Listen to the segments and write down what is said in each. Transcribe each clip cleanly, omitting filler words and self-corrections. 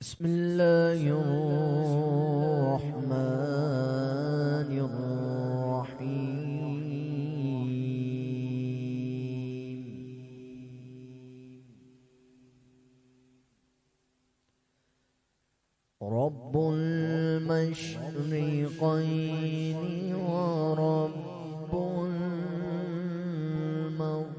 بسم الله الرحمن الرحيم. رب المشرقين ورب المغربين،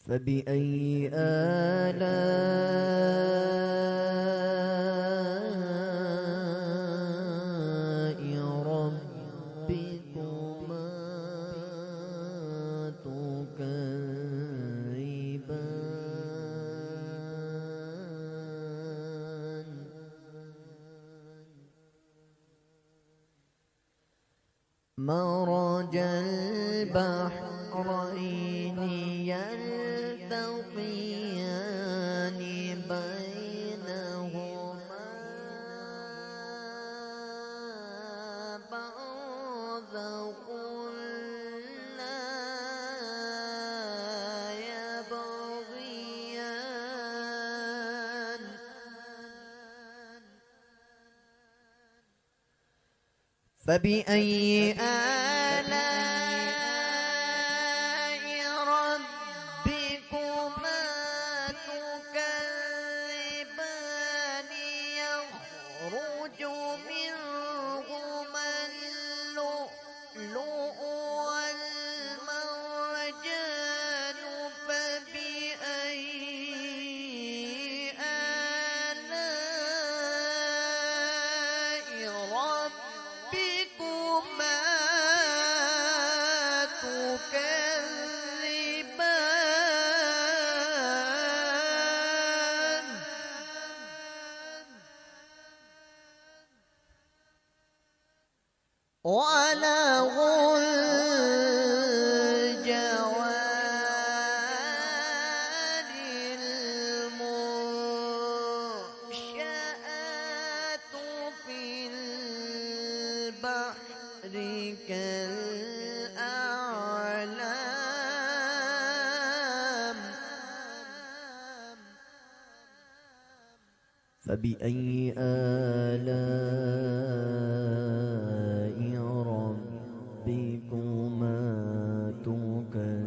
فبأي آلاء ربكما تكذبان؟ مرج البحرين يلتقيان بينهما برزخ لا يبغيان، فبأي آلاء ربكما تكذبان؟ يخرج منهما اللؤلؤ والمرجان، فبأي آلاء ربكما تكذبان؟ وله الجوار المنشآت في البحر كالأعلام، فبأي آلاء ربكما تكذبان؟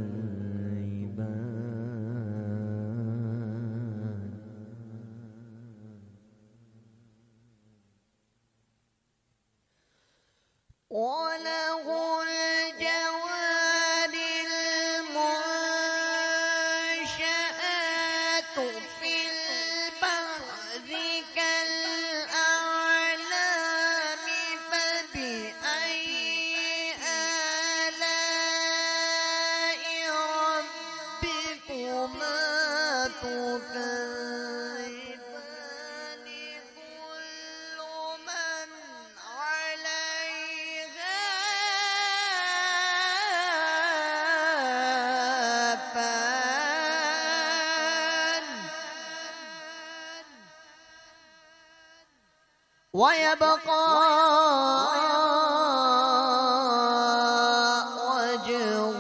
وله الجوار المنشآت في البحر كالأعلام، فبأي آلاء ربكما تكذبان؟ كل من عليها فان، ويبقى وجه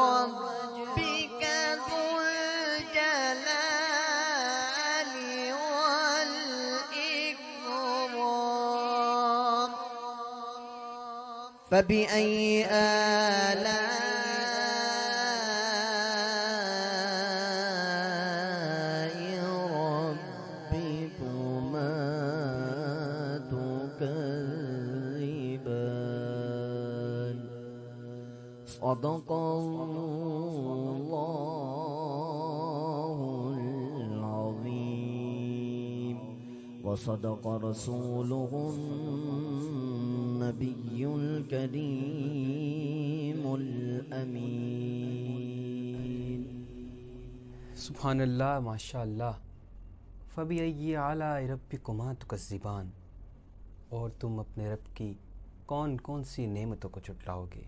ربك ذو الجلال والإكرام، فبأي آلاء ربكما تكذبان؟ صدق الله العظيم، وصدق رسوله النبي الكريم الأمين. سبحان اللہ، ماشاء اللہ. فبأي آلاء ربكما تكذبان، اور تم اپنے رب کی کون کون سی نعمتوں کو جھٹلاؤ گے؟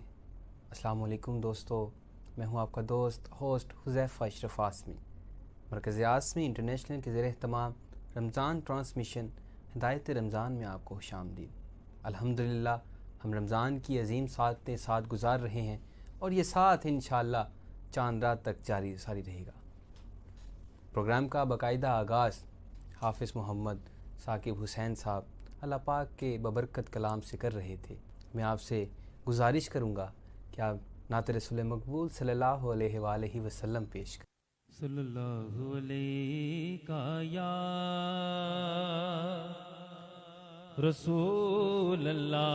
السلام علیکم دوستو، میں ہوں آپ کا دوست ہوسٹ حذیفہ اشرف آسمی. مرکز آسمی انٹرنیشنل کے زیر اہتمام رمضان ٹرانسمیشن ہدایت رمضان میں آپ کو خوش آمدید. الحمدللہ ہم رمضان کی عظیم ساتیں ساتھ گزار رہے ہیں اور یہ ساتھ انشاءاللہ چاند رات تک جاری ساری رہے گا۔ پروگرام کا باقاعدہ آغاز حافظ محمد ثاقب حسین صاحب اللہ پاک کے ببرکت کلام سے کر رہے تھے۔ میں آپ سے گزارش کروں گا کہ آپ نعت رسول مقبول صلی اللہ علیہ وآلہ وسلم پیش کریں۔ صلی اللہ علیہ یا رسول اللہ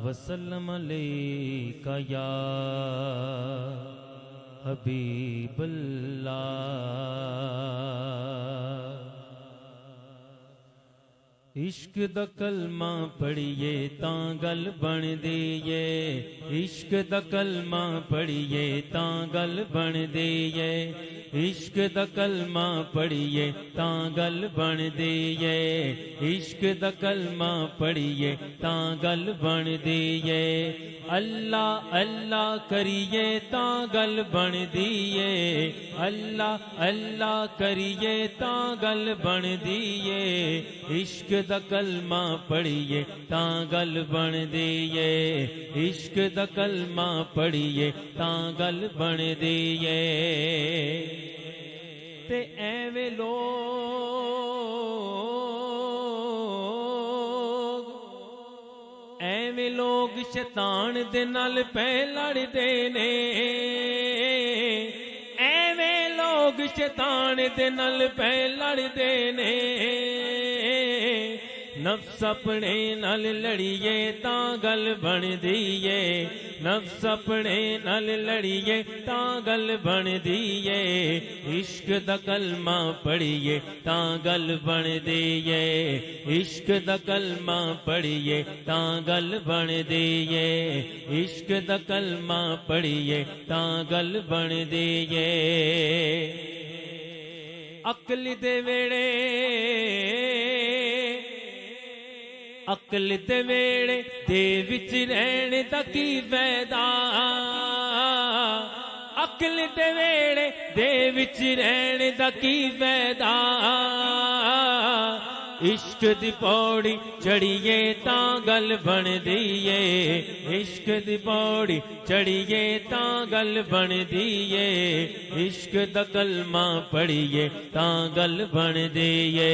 وسلم علیہ یا حبیب اللہ۔ عشق دا کلمہ پڑھیے تاں گل بن دیئے، عشق دا کلمہ پڑھیے تاں گل بن دیئے، عشق دا کلمہ پڑھیے تاں گل بن دیئے، عشق دا کلمہ پڑھیے تاں گل بن دیئے، اللہ اللہ کریے تاں گل بن دیئے، اللہ اللہ کریے تاں گل بن دیئے، عشق دا کلمہ پڑھیے تاں گل بن دیئے، عشق دا کلمہ پڑھیے تاں گل بن دیئے۔ تے ایویں لوگ شیطان دے نال پہ لڑدے نے، ایویں لوگ شیطان دے نال پہ لڑدے نے، نفس اپنے نال لڑیے تاں گل بن دیئے، نفس اپنے نال لڑیے تاں گل بن دیئے، عشق دا کلمہ پڑھیے تاں گل بن دیئے، عشق دا کلمہ پڑھیے تاں گل بن دیئے، عشق دا کلمہ پڑھیے تاں گل بن دیئے۔ عقل دے ویڑے عقل دے ویڑے دے وچ رہن دا کی فائدہ، عقل دے ویڑے دے وچ رہن دا کی فائدہ، عشق دی پوڑی چڑھیے تاں گل بن دیئے، عشق دی پوڑی چڑھیے تاں گل بن دیئے، عشق دا کلمہ پڑھیے تاں گل بن دیئے،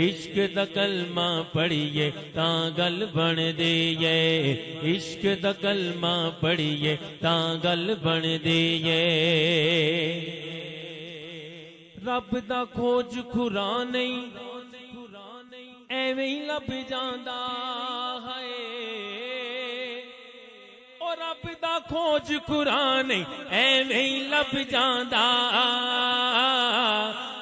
عشق دا کلمہ پڑھیے تاں گل بن دیئے، عشق دا کلمہ پڑھیے تاں گل بن دیئے۔ رب دا کھوج کھرا نہیں ایویں ہی لب جاندا ہے، او رب دا کھوج قرآن ایویں ہی لب جاندا،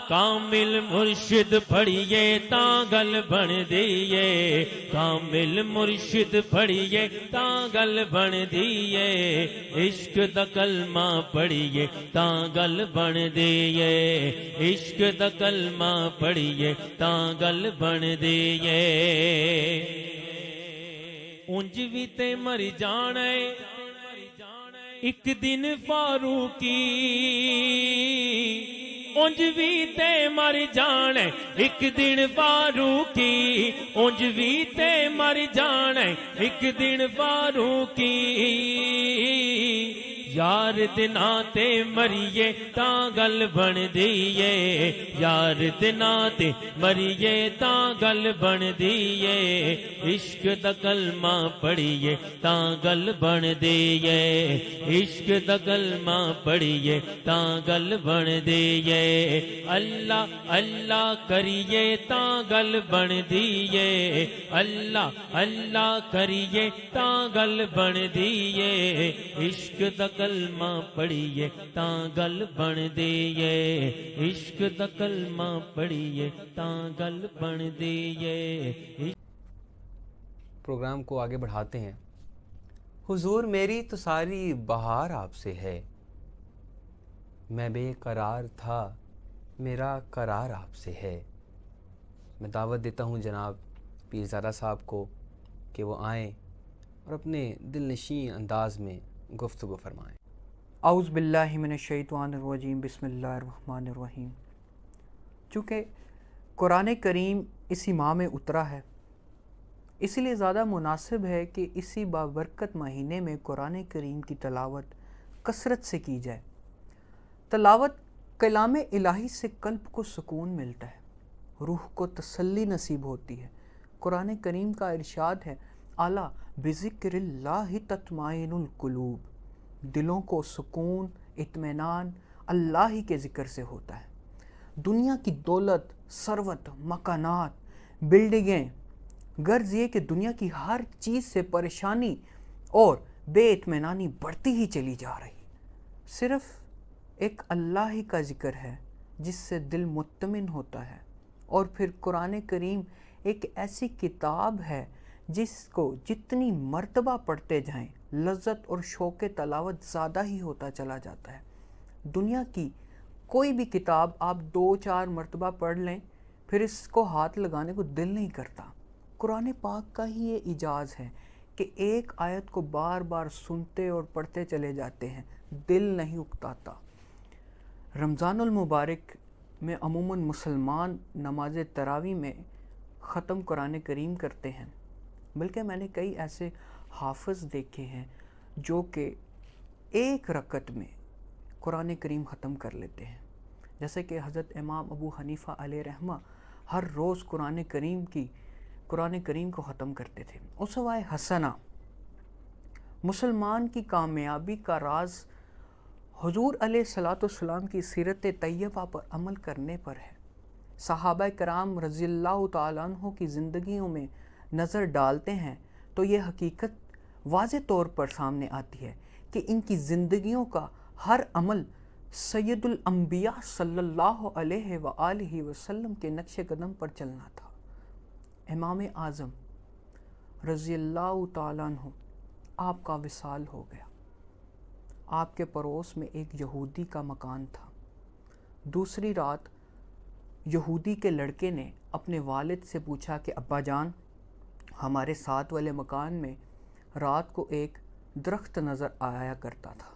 کامل مرشد پڑھیے تاں گل بن دیئے، کامل مرشد پڑھیے تاں گل بن دیئے، عشق دا کلمہ پڑھیے تاں گل بن دیئے، عشق دا کلمہ پڑھیے تاں گل بن دیئے۔ اونج وی تے مر جانا ایک دن فاروقی، اونج وی تے مر جانا ایک دن فاروقی، اونج وی تے مر جانا ایک دن فاروقی، یار دے ناں تے مریے تاں گل بن دیئے، یار دے ناں تے مریے تاں گل بن دیئے، عشق دا کلمہ پڑھیے تاں گل بن دیئے، عشق دا کلمہ پڑھیے تاں گل بن دیئے، اللہ اللہ کریے تاں گل بن دیئے، اللہ اللہ کریے تاں گل بن دیئے، عشق دا کلمہ پڑھیے تاں گل بن دیئے، عشق دا کلمہ پڑھیے تاں گل بن دیئے۔ پروگرام کو آگے بڑھاتے ہیں۔ حضور میری تو ساری بہار آپ سے ہے، میں بے قرار تھا میرا قرار آپ سے ہے۔ میں دعوت دیتا ہوں جناب پیرزادہ صاحب کو کہ وہ آئیں اور اپنے دل نشین انداز میں گفتگو فرمائیں۔ اعوذ باللہ من الشیطان الرجیم، بسم اللہ الرحمن الرحیم۔ چونکہ قرآن کریم اسی ماہ میں اترا ہے اسی لیے زیادہ مناسب ہے کہ اسی بابرکت مہینے میں قرآن کریم کی تلاوت کثرت سے کی جائے۔ تلاوت کلام الہی سے قلب کو سکون ملتا ہے، روح کو تسلی نصیب ہوتی ہے۔ قرآن کریم کا ارشاد ہے، اعلیٰ بذکر اللہ تطمئن القلوب، دلوں کو سکون، اطمینان اللہ ہی کے ذکر سے ہوتا ہے۔ دنیا کی دولت، ثروت، مکانات، بلڈنگیں، غرض یہ کہ دنیا کی ہر چیز سے پریشانی اور بے اطمینانی بڑھتی ہی چلی جا رہی۔ صرف ایک اللہ ہی کا ذکر ہے جس سے دل مطمئن ہوتا ہے۔ اور پھر قرآن کریم ایک ایسی کتاب ہے جس کو جتنی مرتبہ پڑھتے جائیں لذت اور شوق تلاوت زیادہ ہی ہوتا چلا جاتا ہے۔ دنیا کی کوئی بھی کتاب آپ 2-4 مرتبہ پڑھ لیں پھر اس کو ہاتھ لگانے کو دل نہیں کرتا۔ قرآن پاک کا ہی یہ اعجاز ہے کہ ایک آیت کو بار بار سنتے اور پڑھتے چلے جاتے ہیں، دل نہیں اکتاتا۔ رمضان المبارک میں عموماً مسلمان نماز تراویح میں ختم قرآن کریم کرتے ہیں، بلکہ میں نے کئی ایسے حافظ دیکھے ہیں جو کہ ایک رکعت میں قرآن کریم ختم کر لیتے ہیں، جیسے کہ حضرت امام ابو حنیفہ علیہ رحمہ ہر روز قرآن کریم کو ختم کرتے تھے۔ اسوہ حسنہ مسلمان کی کامیابی کا راز حضور علیہ السلام کی سیرت طیبہ پر عمل کرنے پر ہے۔ صحابہ کرام رضی اللہ تعالیٰ عنہ کی زندگیوں میں نظر ڈالتے ہیں تو یہ حقیقت واضح طور پر سامنے آتی ہے کہ ان کی زندگیوں کا ہر عمل سید الانبیاء صلی اللہ علیہ وآلہ وسلم کے نقش قدم پر چلنا تھا۔ امام اعظم رضی اللہ تعالیٰ عنہ آپ کا وصال ہو گیا۔ آپ کے پڑوس میں ایک یہودی کا مکان تھا۔ دوسری رات یہودی کے لڑکے نے اپنے والد سے پوچھا کہ ابا جان، ہمارے ساتھ والے مکان میں رات کو ایک درخت نظر آیا کرتا تھا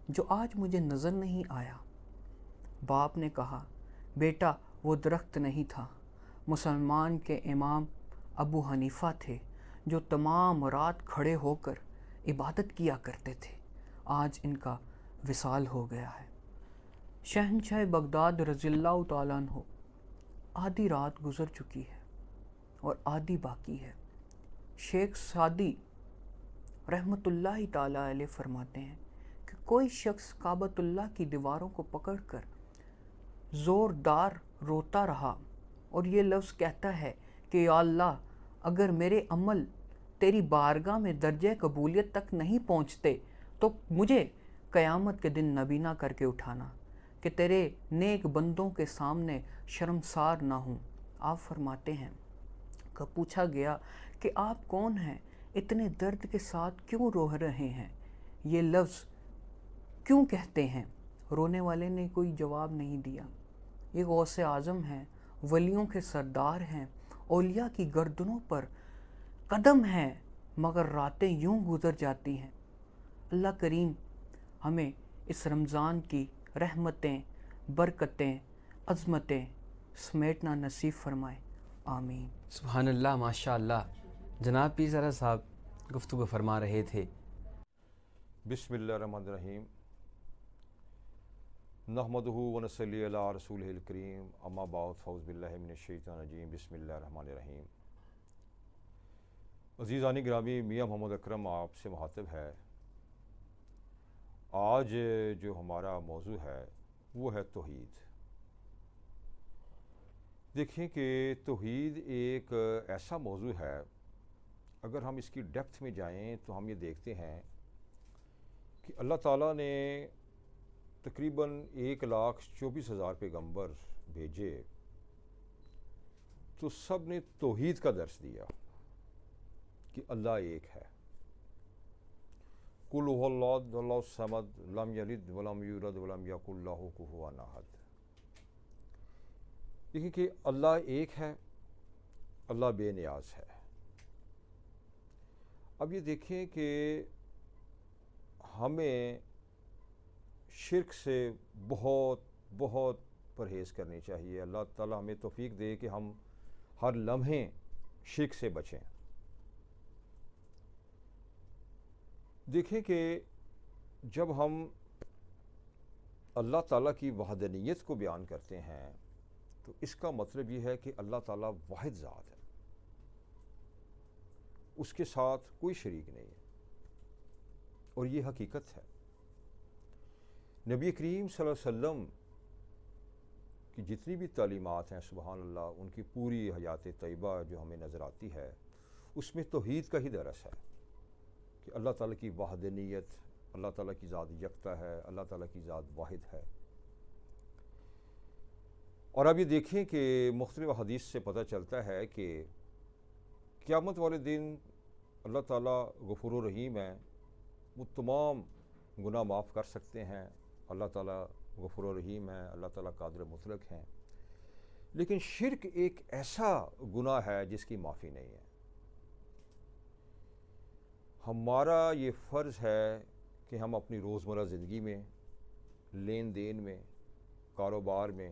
جو آج مجھے نظر نہیں آیا۔ باپ نے کہا، بیٹا وہ درخت نہیں تھا، مسلمان کے امام ابو حنیفہ تھے جو تمام رات کھڑے ہو کر عبادت کیا کرتے تھے، آج ان کا وصال ہو گیا ہے۔ شہنشاہ بغداد رضی اللہ تعالیٰ عنہ آدھی رات گزر چکی ہے اور آدھی باقی ہے۔ شیخ سعدی رحمۃ اللہ تعالیٰ علیہ فرماتے ہیں کہ کوئی شخص کعبۃ اللہ کی دیواروں کو پکڑ کر زوردار روتا رہا اور یہ لفظ کہتا ہے کہ یا اللہ، اگر میرے عمل تیری بارگاہ میں درجہ قبولیت تک نہیں پہنچتے تو مجھے قیامت کے دن نبینا کر کے اٹھانا کہ تیرے نیک بندوں کے سامنے شرمسار نہ ہوں۔ آپ فرماتے ہیں کہ پوچھا گیا کہ آپ کون ہیں، اتنے درد کے ساتھ کیوں رو رہے ہیں، یہ لفظ کیوں کہتے ہیں؟ رونے والے نے کوئی جواب نہیں دیا۔ یہ غوث اعظم ہیں، ولیوں کے سردار ہیں، اولیاء کی گردنوں پر قدم ہیں، مگر راتیں یوں گزر جاتی ہیں۔ اللہ کریم ہمیں اس رمضان کی رحمتیں، برکتیں، عظمتیں سمیٹنا نصیب فرمائے، آمین۔ سبحان اللہ، ماشاء اللہ۔ جناب پیر ذرا صاحب گفتگو فرما رہے تھے۔ بسم اللہ الرحمن الرحیم، نحمدہ ونصلی علی رسولہ الکریم، اما بعد، فاعوذ باللہ من الشیطان الرجیم، بسم اللہ الرحمن الرحیم۔ عزیزانی گرامی، میاں محمد اکرم آپ سے مخاطب ہے۔ آج جو ہمارا موضوع ہے وہ ہے توحید۔ دیکھیں کہ توحید ایک ایسا موضوع ہے، اگر ہم اس کی ڈیپتھ میں جائیں تو ہم یہ دیکھتے ہیں کہ اللہ تعالیٰ نے تقریباً 1,24,000 پیغمبر بھیجے تو سب نے توحید کا درس دیا کہ اللہ ایک ہے۔ قل هو اللہ الصمد لم یلد ولم یولد ولم یکن لہ کفوا احد۔ دیکھیں کہ اللہ ایک ہے، اللہ بے نیاز ہے۔ اب یہ دیکھیں کہ ہمیں شرک سے بہت بہت پرہیز کرنی چاہیے۔ اللہ تعالیٰ ہمیں توفیق دے کہ ہم ہر لمحے شرک سے بچیں۔ دیکھیں کہ جب ہم اللہ تعالیٰ کی وحدانیت کو بیان کرتے ہیں تو اس کا مطلب یہ ہے کہ اللہ تعالیٰ واحد ذات ہے، اس کے ساتھ کوئی شریک نہیں ہے، اور یہ حقیقت ہے۔ نبی کریم صلی اللہ علیہ وسلم کی جتنی بھی تعلیمات ہیں سبحان اللہ، ان کی پوری حیات طیبہ جو ہمیں نظر آتی ہے اس میں توحید کا ہی درس ہے کہ اللہ تعالیٰ کی وحدانیت، اللہ تعالیٰ کی ذات یکتا ہے، اللہ تعالیٰ کی ذات واحد ہے۔ اور اب یہ دیکھیں کہ مختلف حدیث سے پتہ چلتا ہے کہ قیامت والے دن اللہ تعالیٰ غفور و رحیم ہے، وہ تمام گناہ معاف کر سکتے ہیں، اللہ تعالیٰ غفور و رحیم ہے، اللہ تعالیٰ قادر مطلق ہیں، لیکن شرک ایک ایسا گناہ ہے جس کی معافی نہیں ہے۔ ہمارا یہ فرض ہے کہ ہم اپنی روزمرہ زندگی میں، لین دین میں، کاروبار میں،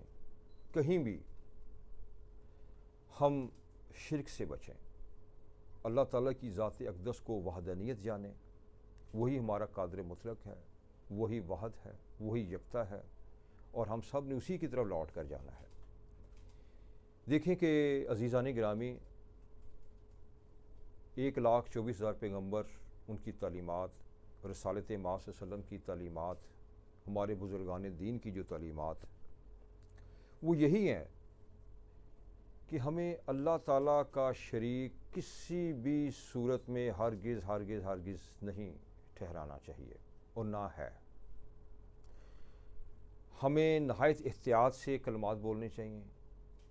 کہیں بھی ہم شرک سے بچیں، اللہ تعالیٰ کی ذات اقدس کو وحدانیت جانیں، وہی ہمارا قادر مطلق ہے، وہی واحد ہے، وہی یکتا ہے، اور ہم سب نے اسی کی طرف لوٹ کر جانا ہے۔ دیکھیں کہ عزیزان گرامی، 1,24,000 پیغمبر، ان کی تعلیمات، رسالت ماہ صلی اللہ علیہ وسلم کی تعلیمات، ہمارے بزرگان دین کی جو تعلیمات، وہ یہی ہیں کہ ہمیں اللہ تعالیٰ کا شریک کسی بھی صورت میں ہرگز ہرگز ہرگز نہیں ٹھہرانا چاہیے، اور نہ ہے۔ ہمیں نہایت احتیاط سے کلمات بولنے چاہیے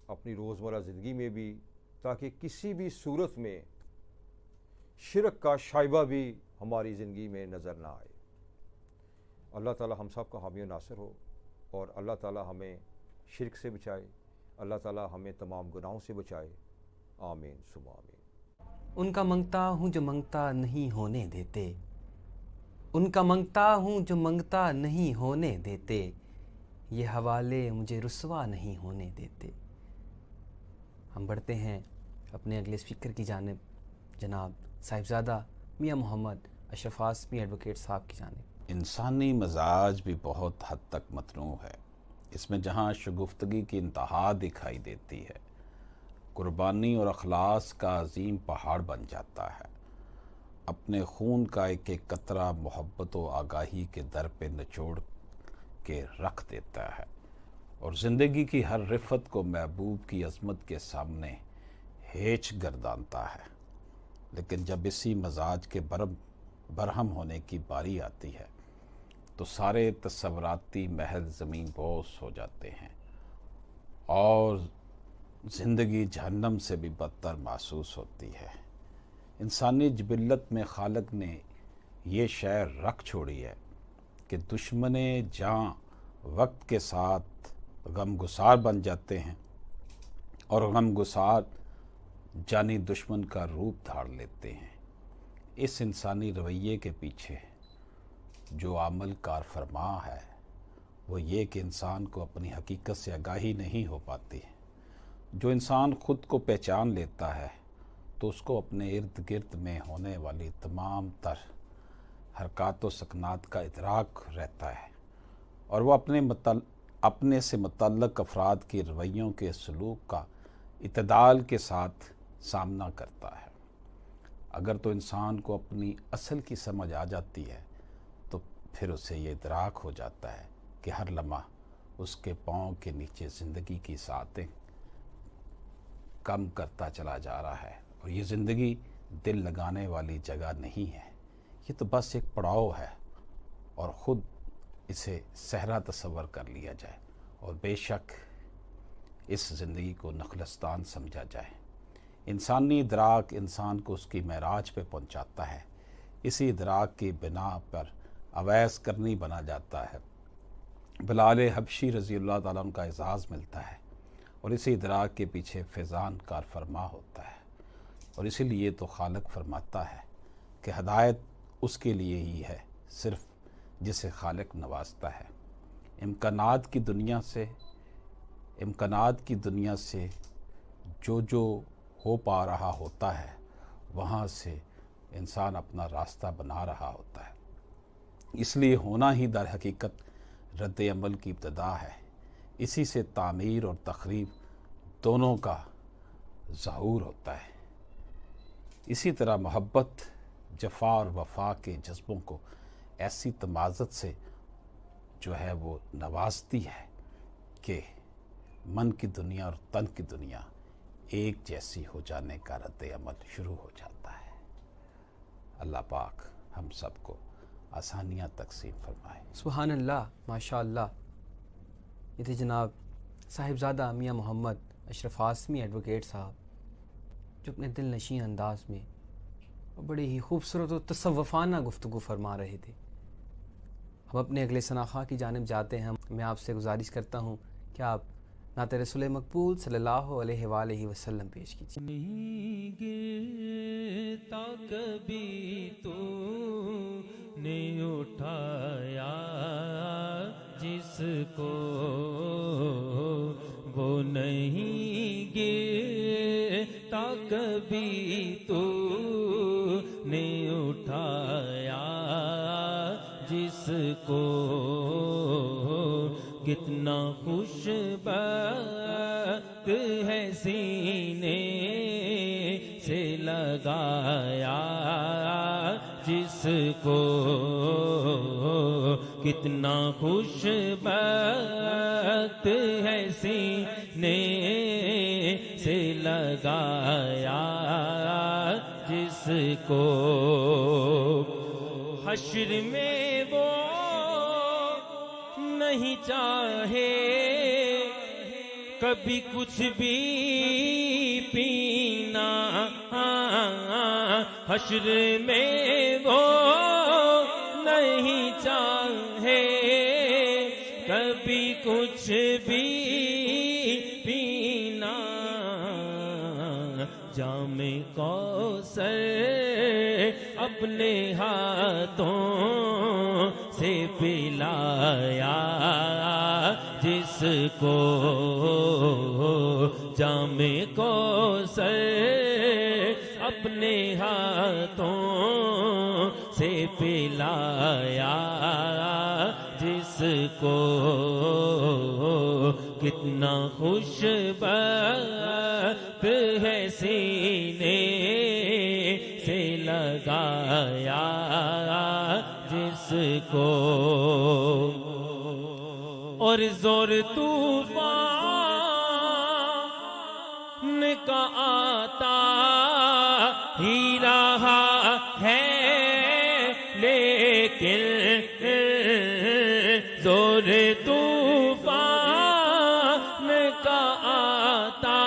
اپنی روزمرہ زندگی میں بھی، تاکہ کسی بھی صورت میں شرک کا شائبہ بھی ہماری زندگی میں نظر نہ آئے۔ اللہ تعالی ہم سب کا حامی و ناصر ہو، اور اللہ تعالی ہمیں شرک سے بچائے، اللہ تعالی ہمیں تمام گناہوں سے بچائے، آمین ثم آمین۔ ان کا منگتا ہوں جو منگتا نہیں ہونے دیتے، ان کا منگتا ہوں جو منگتا نہیں ہونے دیتے، یہ حوالے مجھے رسوا نہیں ہونے دیتے۔ ہم بڑھتے ہیں اپنے اگلے اسپیکر کی جانب، جناب صاحبزادہ میاں محمد اشرف آسمی ایڈوکیٹ صاحب کی جانب۔ انسانی مزاج بھی بہت حد تک متنوع ہے، اس میں جہاں شگفتگی کی انتہا دکھائی دیتی ہے، قربانی اور اخلاص کا عظیم پہاڑ بن جاتا ہے، اپنے خون کا ایک ایک قطرہ محبت و آگاہی کے در پہ نچوڑ کے رکھ دیتا ہے، اور زندگی کی ہر رفت کو محبوب کی عظمت کے سامنے ہیچ گردانتا ہے۔ لیکن جب اسی مزاج کے برہم ہونے کی باری آتی ہے تو سارے تصوراتی محل زمین بوس ہو جاتے ہیں، اور زندگی جہنم سے بھی بدتر محسوس ہوتی ہے۔ انسانی جبلت میں خالق نے یہ شے رکھ چھوڑی ہے کہ دشمن جاں وقت کے ساتھ غمگسار بن جاتے ہیں، اور غمگسار جانی دشمن کا روپ دھار لیتے ہیں۔ اس انسانی رویے کے پیچھے جو عمل کار فرما ہے وہ یہ کہ انسان کو اپنی حقیقت سے آگاہی نہیں ہو پاتی۔ جو انسان خود کو پہچان لیتا ہے تو اس کو اپنے ارد گرد میں ہونے والی تمام تر حرکات و سکنات کا ادراک رہتا ہے، اور وہ اپنے سے متعلق افراد کے رویوں کے سلوک کا اعتدال کے ساتھ سامنا کرتا ہے۔ اگر تو انسان کو اپنی اصل کی سمجھ آ جاتی ہے تو پھر اسے یہ ادراک ہو جاتا ہے کہ ہر لمحہ اس کے پاؤں کے نیچے زندگی کی ساعتیں کم کرتا چلا جا رہا ہے، اور یہ زندگی دل لگانے والی جگہ نہیں ہے، یہ تو بس ایک پڑاؤ ہے، اور خود اسے صحرا تصور کر لیا جائے، اور بے شک اس زندگی کو نخلستان سمجھا جائے۔ انسانی ادراک انسان کو اس کی معراج پہ پہنچاتا ہے، اسی ادراک کی بنا پر اویس کرنی بنا جاتا ہے، بلال حبشی رضی اللہ تعالیٰ عنہ کا اعزاز ملتا ہے، اور اسی ادراک کے پیچھے فیضان کار فرما ہوتا ہے، اور اسی لیے تو خالق فرماتا ہے کہ ہدایت اس کے لیے ہی ہے صرف جسے خالق نوازتا ہے۔ امکانات کی دنیا سے جو ہو پا رہا ہوتا ہے، وہاں سے انسان اپنا راستہ بنا رہا ہوتا ہے۔ اس لیے ہونا ہی در حقیقت رد عمل کی ابتدا ہے، اسی سے تعمیر اور تخریب دونوں کا ظہور ہوتا ہے۔ اسی طرح محبت جفا اور وفا کے جذبوں کو ایسی تمازت سے جو ہے وہ نوازتی ہے کہ من کی دنیا اور تن کی دنیا ایک جیسی ہو جانے کا رد عمل شروع ہو جاتا ہے۔ اللہ پاک ہم سب کو آسانیاں تقسیم فرمائے۔ سبحان اللہ، ماشاء اللہ۔ یہ تھے جناب صاحبزادہ میاں محمد اشرف عاصمی ایڈوکیٹ صاحب، جو اپنے دل نشین انداز میں بڑی ہی خوبصورت و تصوفانہ گفتگو فرما رہے تھے۔ ہم اپنے اگلے ثناخواہ کی جانب جاتے ہیں۔ میں آپ سے گزارش کرتا ہوں کہ آپ نعت رسول مقبول صلی اللہ علیہ وآلہ وسلم پیش کیجیے۔ نہیں گرتا کبھی تو نے اٹھایا جس کو، وہ نہیں گرتا کبھی تو نے اٹھایا جس کو، کتنا خوش بخت ہے سینے سے لگایا جس کو، کتنا خوش بخت ہے سینے سے لگایا جس کو، حشر میں وہ نہیں چاہے کبھی کچھ بھی پینا، حشر میں وہ نہیں چاہے کبھی کچھ بھی پینا، جام کوثر اپنے ہاتھوں سے پلایا جس کو، جام کوثر اپنے ہاتھوں سے پلایا جس کو، کتنا خوش بخت ہے سینے سے لگایا جس کو، اور زور طوفان کا آتا ہی رہا ہے، لیکن زور طوفان کا آتا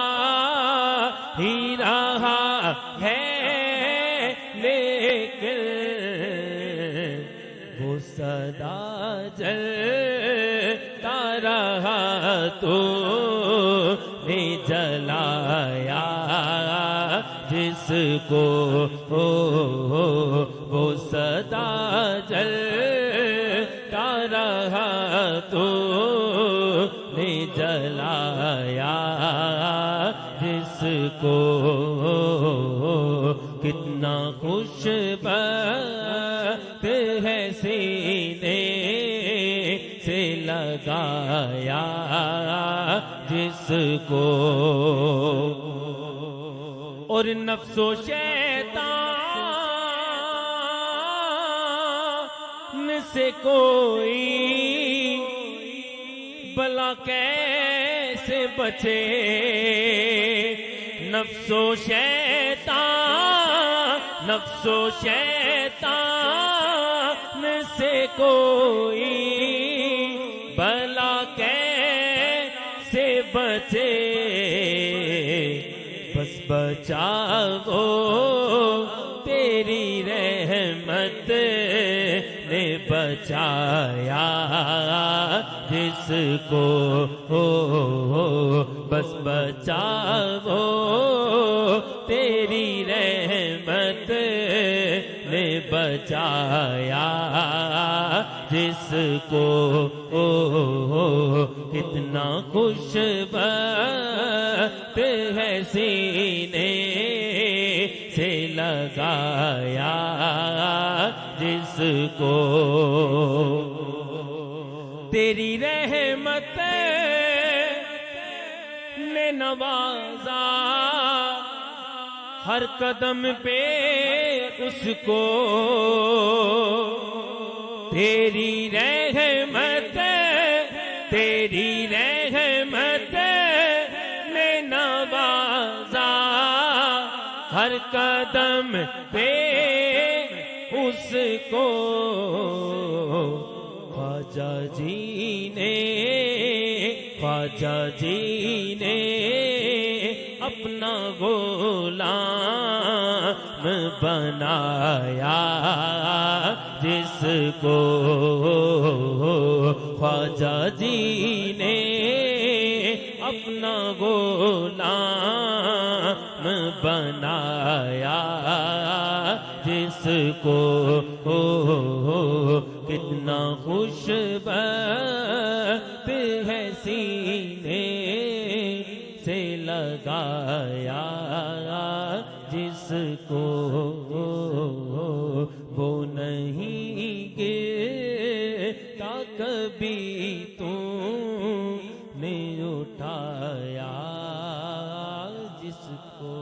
ہی رہا ہے، لیکن وہ صدا جلتا رہا تو نے جلایا جس کو، وہ صدا جلتا رہا تو نے جلایا جس کو، کتنا خوش بخت ہے سینے سے لگایا جس کو، اور نفس و شیطان سے کوئی بلا کیسے بچے، نفس و شیطان سے کوئی بلا کیسے بچے، بس بچاؤ تیری رحمت نے بچایا جس کو، بس بچاؤ تیری رحمت نے بچایا جس کو، کتنا خوش بخت ہے سینے سے لگایا جس کو تیری رحمت نے نوازا، ہر قدم پہ اس کو تیری رحمت، تیری رحمت نے نوازا، ہر قدم پہ اس کو خواجہ جی نے، خواجہ جی نے اپنا غلام بنایا، جس کو خواجہ جی نے اپنا غلام بنایا، جس کو کتنا خوش بخت ہے سینے سے لگایا، جس کو وہ نہیں گرتا کبھی تو نے اٹھایا، جس کو